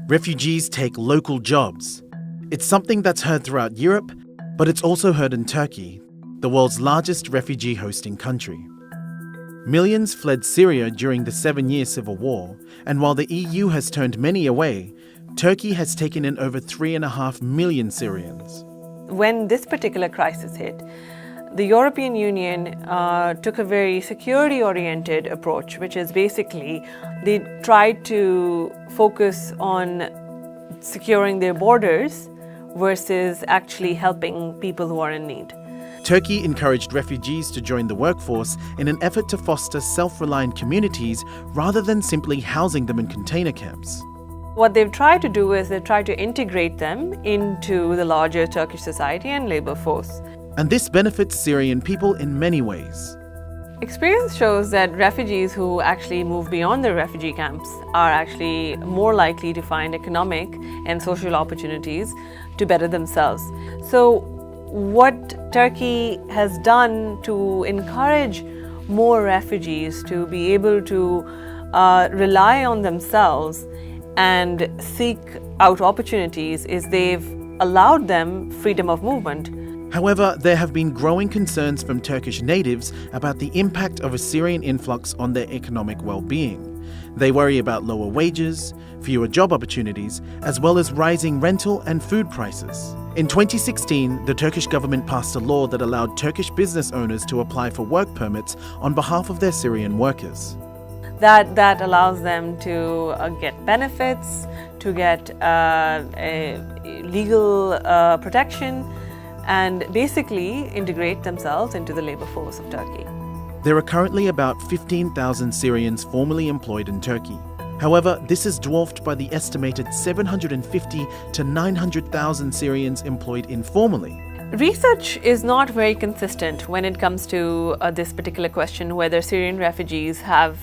Refugees take local jobs. It's something that's heard throughout Europe, but it's also heard in Turkey, the world's largest refugee hosting country. Millions fled Syria during the 7-year civil war, and while the EU has turned many away, Turkey has taken in over 3.5 million Syrians. When this particular crisis hit, the European Union took a very security-oriented approach, which is basically they tried to focus on securing their borders versus actually helping people who are in need. Turkey encouraged refugees to join the workforce in an effort to foster self-reliant communities rather than simply housing them in container camps. What they've tried to do is they've tried to integrate them into the larger Turkish society and labor force. And this benefits Syrian people in many ways. Experience shows that refugees who actually move beyond their refugee camps are actually more likely to find economic and social opportunities to better themselves. So what Turkey has done to encourage more refugees to be able to rely on themselves and seek out opportunities is they've allowed them freedom of movement. However, there have been growing concerns from Turkish natives about the impact of a Syrian influx on their economic well-being. They worry about lower wages, fewer job opportunities, as well as rising rental and food prices. In 2016, the Turkish government passed a law that allowed Turkish business owners to apply for work permits on behalf of their Syrian workers. That allows them to get benefits, to get legal protection, and basically integrate themselves into the labor force of Turkey. There are currently about 15,000 Syrians formally employed in Turkey. However, this is dwarfed by the estimated 750 to 900,000 Syrians employed informally. Research is not very consistent when it comes to this particular question, whether Syrian refugees have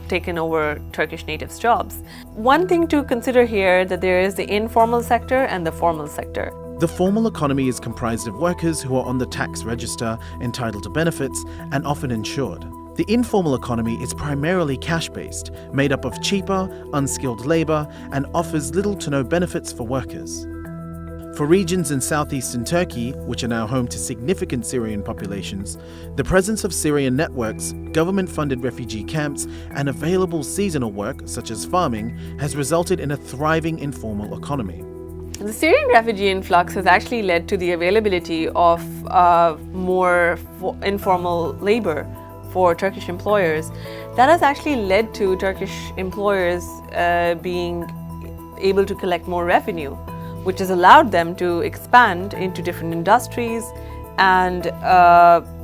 taken over Turkish natives' jobs. One thing to consider here that there is the informal sector and the formal sector. The formal economy is comprised of workers who are on the tax register, entitled to benefits, and often insured. The informal economy is primarily cash-based, made up of cheaper, unskilled labor, and offers little to no benefits for workers. For regions in southeastern Turkey, which are now home to significant Syrian populations, the presence of Syrian networks, government-funded refugee camps, and available seasonal work, such as farming, has resulted in a thriving informal economy. The Syrian refugee influx has actually led to the availability of more informal labor for Turkish employers. That has actually led to Turkish employers being able to collect more revenue, which has allowed them to expand into different industries and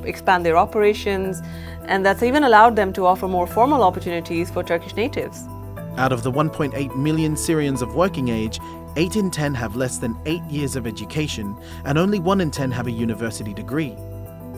expand their operations, and that's even allowed them to offer more formal opportunities for Turkish natives. Out of the 1.8 million Syrians of working age, 8 in 10 have less than 8 years of education, and only 1 in 10 have a university degree.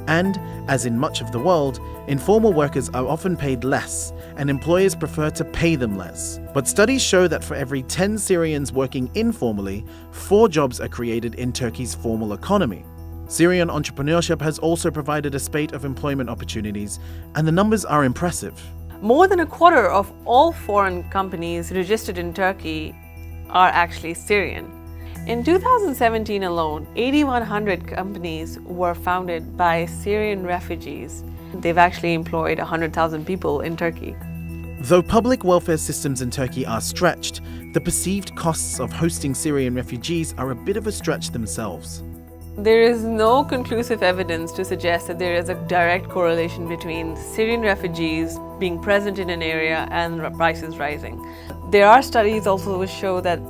And, as in much of the world, informal workers are often paid less, and employers prefer to pay them less. But studies show that for every 10 Syrians working informally, 4 jobs are created in Turkey's formal economy. Syrian entrepreneurship has also provided a spate of employment opportunities, and the numbers are impressive. More than a quarter of all foreign companies registered in Turkey are actually Syrian. In 2017 alone, 8,100 companies were founded by Syrian refugees. They've actually employed 100,000 people in Turkey. Though public welfare systems in Turkey are stretched, the perceived costs of hosting Syrian refugees are a bit of a stretch themselves. There is no conclusive evidence to suggest that there is a direct correlation between Syrian refugees being present in an area and prices rising. There are studies also which show that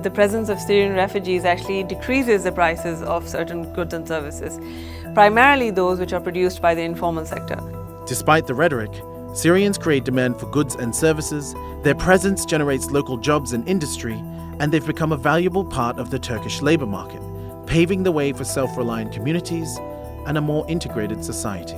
the presence of Syrian refugees actually decreases the prices of certain goods and services, primarily those which are produced by the informal sector. Despite the rhetoric, Syrians create demand for goods and services, their presence generates local jobs and industry, and they've become a valuable part of the Turkish labor market, paving the way for self-reliant communities and a more integrated society.